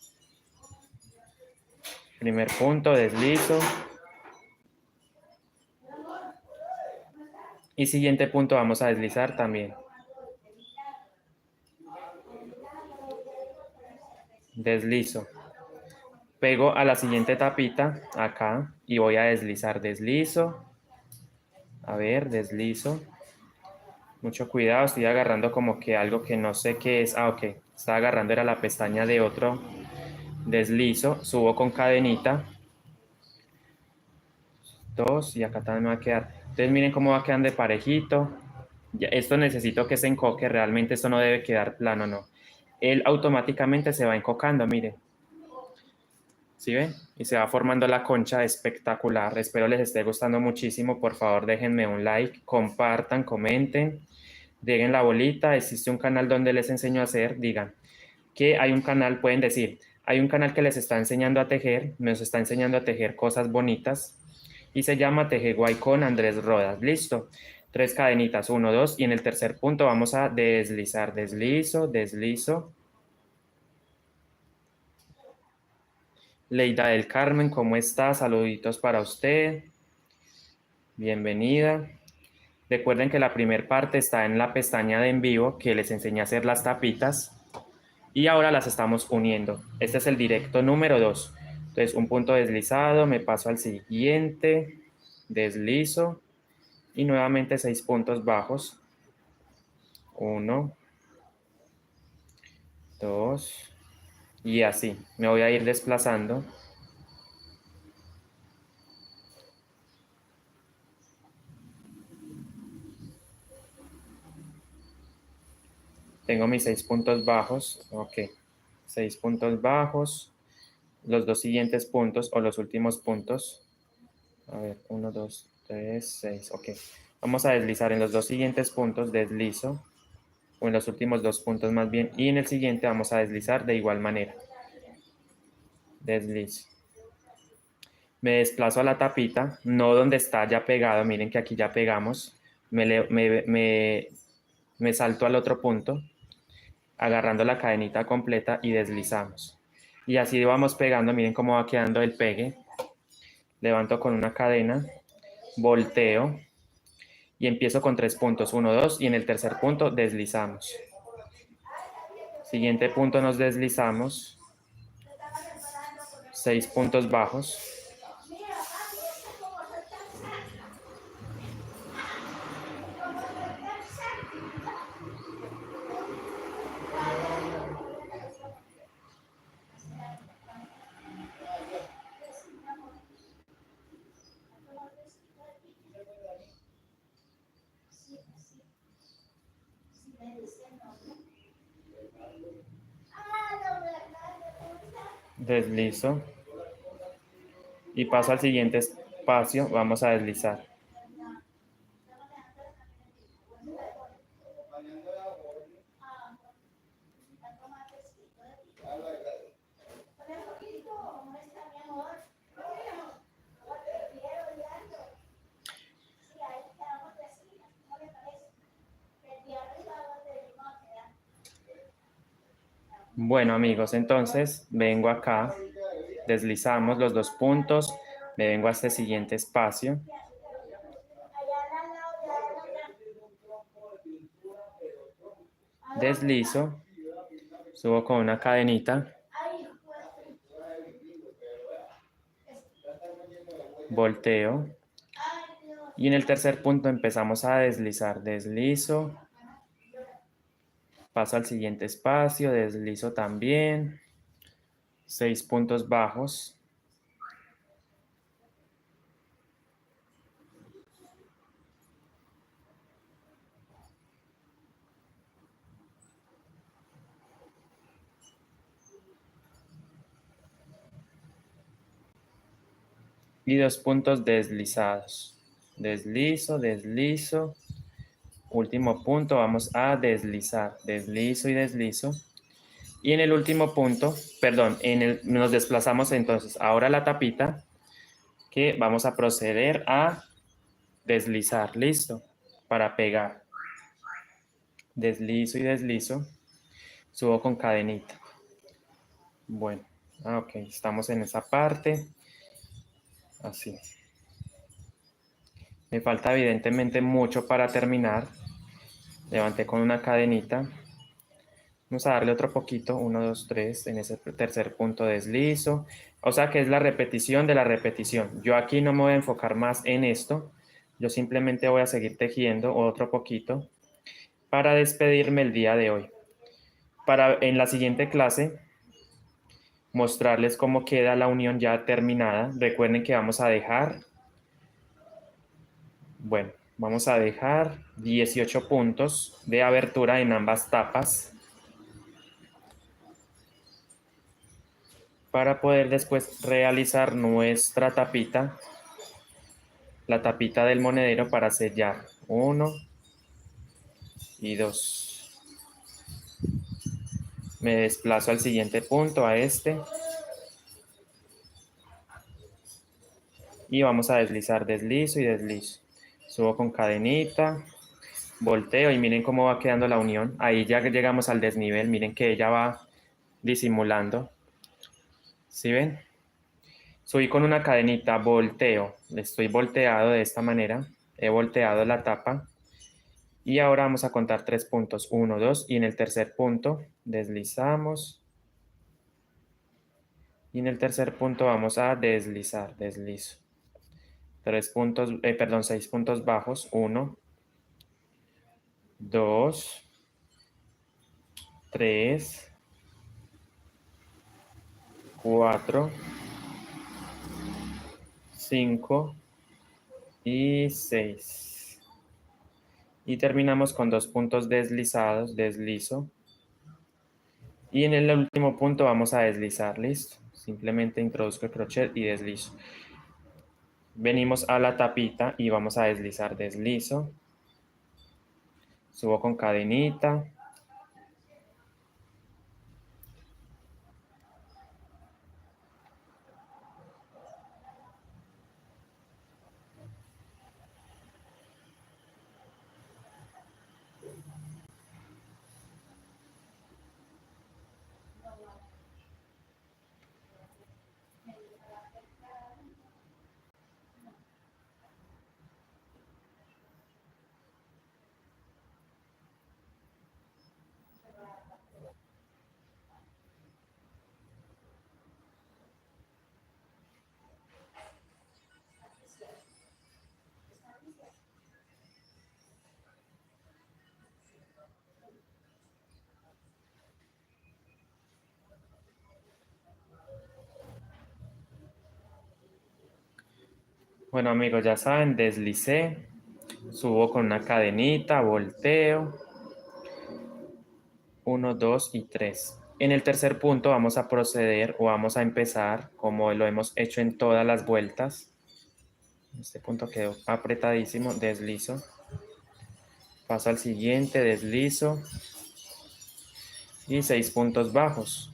Speaker 1: Primer punto, deslizo. Y siguiente punto vamos a deslizar también. Deslizo. Pego a la siguiente tapita, acá, y voy a deslizar. Deslizo. A ver, deslizo. Mucho cuidado, estoy agarrando como que algo que no sé qué es. Ah, ok. Estaba agarrando, era la pestaña de otro. Deslizo, subo con cadenita. 2 y acá también me va a quedar. Entonces miren cómo va quedando de parejito. Ya, esto necesito que se encoque, realmente esto no debe quedar plano, no. Él automáticamente se va encocando, miren. ¿Sí ven? Y se va formando la concha espectacular. Espero les esté gustando muchísimo. Por favor, déjenme un like, compartan, comenten, den la bolita. Existe un canal donde les enseño a hacer, digan que hay un canal, pueden decir, hay un canal que les está enseñando a tejer, nos está enseñando a tejer cosas bonitas y se llama Tejeguay con Andrés Rodas. Listo. 3 cadenitas, 1, 2 y en el tercer punto vamos a deslizar, deslizo, deslizo. Leida del Carmen, ¿cómo está? Saluditos para usted. Bienvenida. Recuerden que la primera parte está en la pestaña de en vivo que les enseñé a hacer las tapitas y ahora las estamos uniendo. Este es el directo número 2. Entonces, un punto deslizado, me paso al siguiente, deslizo y nuevamente 6 puntos bajos. 1, 2 y así. Me voy a ir desplazando. Tengo mis 6 puntos bajos. Ok. 6 puntos bajos. Los dos siguientes puntos o los últimos puntos. A ver, 1, 2, 3, 6. Ok. Vamos a deslizar en los dos siguientes puntos. Deslizo. O en los últimos 2 puntos más bien. Y en el siguiente vamos a deslizar de igual manera. Deslizo. Me desplazo a la tapita, no donde está ya pegado. Miren que aquí ya pegamos. Me salto al otro punto, agarrando la cadenita completa y deslizamos. Y así vamos pegando. Miren cómo va quedando el pegue. Levanto con una cadena, volteo y empiezo con 3 puntos. 1, 2 y en el tercer punto deslizamos. Siguiente punto nos deslizamos. 6 puntos bajos. Deslizo y paso al siguiente espacio. Vamos a deslizar. Bueno, amigos, entonces vengo acá, deslizamos los 2 puntos, me vengo a este siguiente espacio. Deslizo, subo con una cadenita, volteo y en el tercer punto empezamos a deslizar. Deslizo, paso al siguiente espacio, deslizo también, 6 puntos bajos. Y 2 puntos deslizados. Deslizo, deslizo. Último punto, vamos a deslizar. Deslizo y deslizo. Y en el último punto, perdón, nos desplazamos entonces ahora la tapita que vamos a proceder a deslizar. Listo. Para pegar. Deslizo y deslizo. Subo con cadenita. Bueno, Ok, estamos en esa parte. Así. Me falta evidentemente mucho para terminar. Levanté con una cadenita. Vamos a darle otro poquito, 1, 2, 3, en ese tercer punto deslizo. O sea que es la repetición de la repetición. Yo aquí no me voy a enfocar más en esto. Yo simplemente voy a seguir tejiendo otro poquito para despedirme el día de hoy. Para en la siguiente clase mostrarles cómo queda la unión ya terminada. Recuerden que vamos a dejar, bueno, vamos a dejar 18 puntos de abertura en ambas tapas para poder después realizar nuestra tapita, la tapita del monedero para sellar 1 y 2. Me desplazo al siguiente punto, a este, y vamos a deslizar, deslizo y deslizo. Subo con cadenita, volteo y miren cómo va quedando la unión. Ahí ya llegamos al desnivel, miren que ella va disimulando. ¿Sí ven? Subí con una cadenita, volteo, estoy volteado de esta manera, he volteado la tapa y ahora vamos a contar 3 puntos, 1, 2 y en el tercer punto deslizamos y en el tercer punto vamos a deslizar, deslizo. 6 puntos bajos, 1, 2, 3, 4, 5 y 6. Y terminamos con 2 puntos deslizados, deslizo. Y en el último punto vamos a deslizar, listo. Simplemente introduzco el crochet y deslizo. Venimos a la tapita y vamos a deslizar, deslizo. Subo con cadenita. Bueno amigos, ya saben, deslicé. Subo con una cadenita, volteo. 1, 2 y 3. En el tercer punto vamos a proceder o vamos a empezar como lo hemos hecho en todas las vueltas. Este punto quedó apretadísimo, deslizo. Paso al siguiente, deslizo. Y 6 puntos bajos.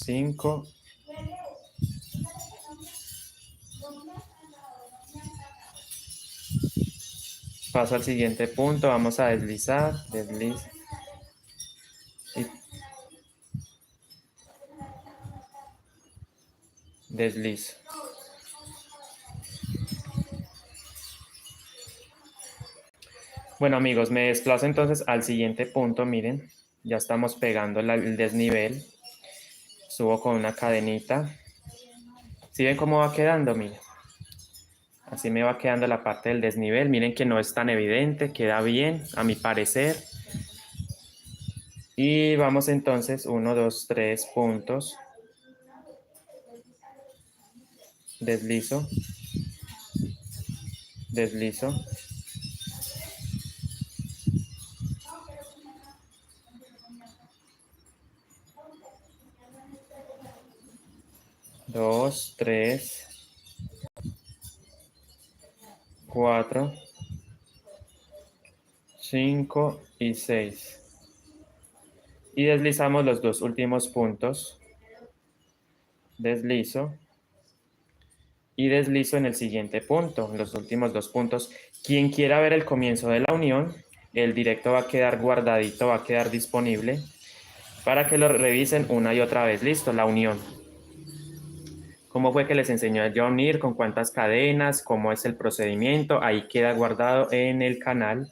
Speaker 1: Cinco. Paso al siguiente punto, vamos a deslizar, deslizo. Y deslizo. Bueno amigos, me desplazo entonces al siguiente punto, miren, ya estamos pegando el desnivel, subo con una cadenita, ¿sí ven cómo va quedando? Miren, así me va quedando la parte del desnivel, miren que no es tan evidente, queda bien, a mi parecer, y vamos entonces, 1, 2, 3 puntos, deslizo, deslizo, 2, 3, 4, 5 y 6. Y deslizamos los dos últimos puntos. Deslizo. y deslizo en el siguiente punto, en los últimos dos puntos. Quien quiera ver el comienzo de la unión, el directo va a quedar guardadito, va a quedar disponible para que lo revisen una y otra vez. Listo, la unión. ¿Cómo fue que les enseñó yo a unir? ¿Con cuántas cadenas? ¿Cómo es el procedimiento? Ahí queda guardado en el canal.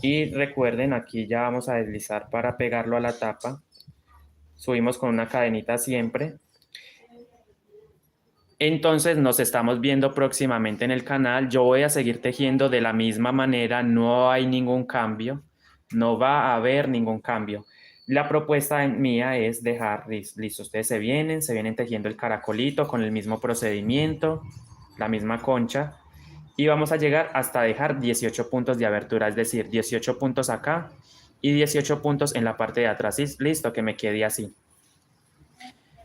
Speaker 1: Y recuerden, aquí ya vamos a deslizar para pegarlo a la tapa. Subimos con una cadenita siempre. Entonces nos estamos viendo próximamente en el canal. Yo voy a seguir tejiendo de la misma manera, no hay ningún cambio, no va a haber ningún cambio. La propuesta mía es dejar listo. Ustedes se vienen tejiendo el caracolito con el mismo procedimiento, la misma concha, y vamos a llegar hasta dejar 18 puntos de abertura, es decir, 18 puntos acá y 18 puntos en la parte de atrás. Listo, que me quede así.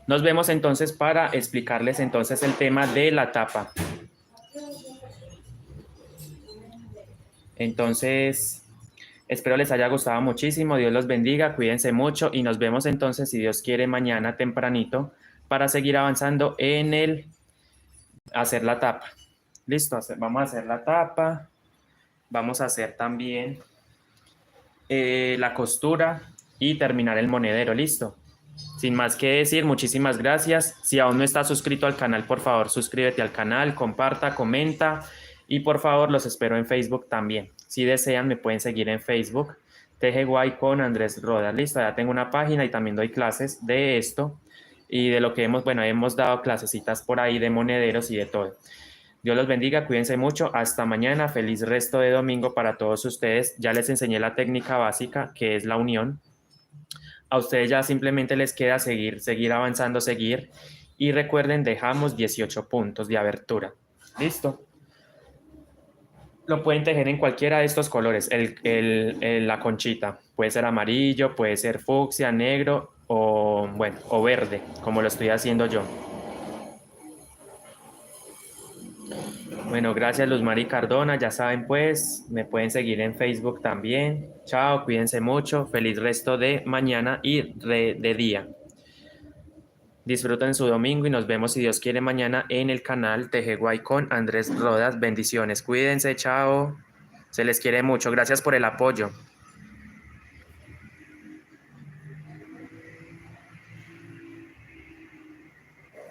Speaker 1: Nos vemos entonces para explicarles entonces el tema de la tapa. Entonces, espero les haya gustado muchísimo. Dios los bendiga, cuídense mucho y nos vemos entonces, si Dios quiere, mañana tempranito para seguir avanzando en el hacer la tapa. Listo, vamos a hacer la tapa. Vamos a hacer también la costura y terminar el monedero. Listo. Sin más que decir, muchísimas gracias. Si aún no estás suscrito al canal, por favor, suscríbete al canal, comparta, comenta y por favor los espero en Facebook también. Si desean, me pueden seguir en Facebook, Teje Guay con Andrés Rodas. Listo, ya tengo una página y también doy clases de esto y de lo que hemos dado clasecitas por ahí de monederos y de todo. Dios los bendiga, cuídense mucho. Hasta mañana. Feliz resto de domingo para todos ustedes. Ya les enseñé la técnica básica, que es la unión. A ustedes ya simplemente les queda seguir avanzando, seguir. Y recuerden, dejamos 18 puntos de abertura. ¿Listo? Lo pueden tejer en cualquiera de estos colores. La conchita puede ser amarillo, puede ser fucsia, negro o, bueno, o verde, como lo estoy haciendo yo. Bueno, gracias Luz Mari Cardona. Ya saben, pues, me pueden seguir en Facebook también. Chao, cuídense mucho. Feliz resto de mañana y de día. Disfruten su domingo y nos vemos, si Dios quiere, mañana en el canal Teje Guay con Andrés Rodas. Bendiciones. Cuídense, chao. Se les quiere mucho. Gracias por el apoyo.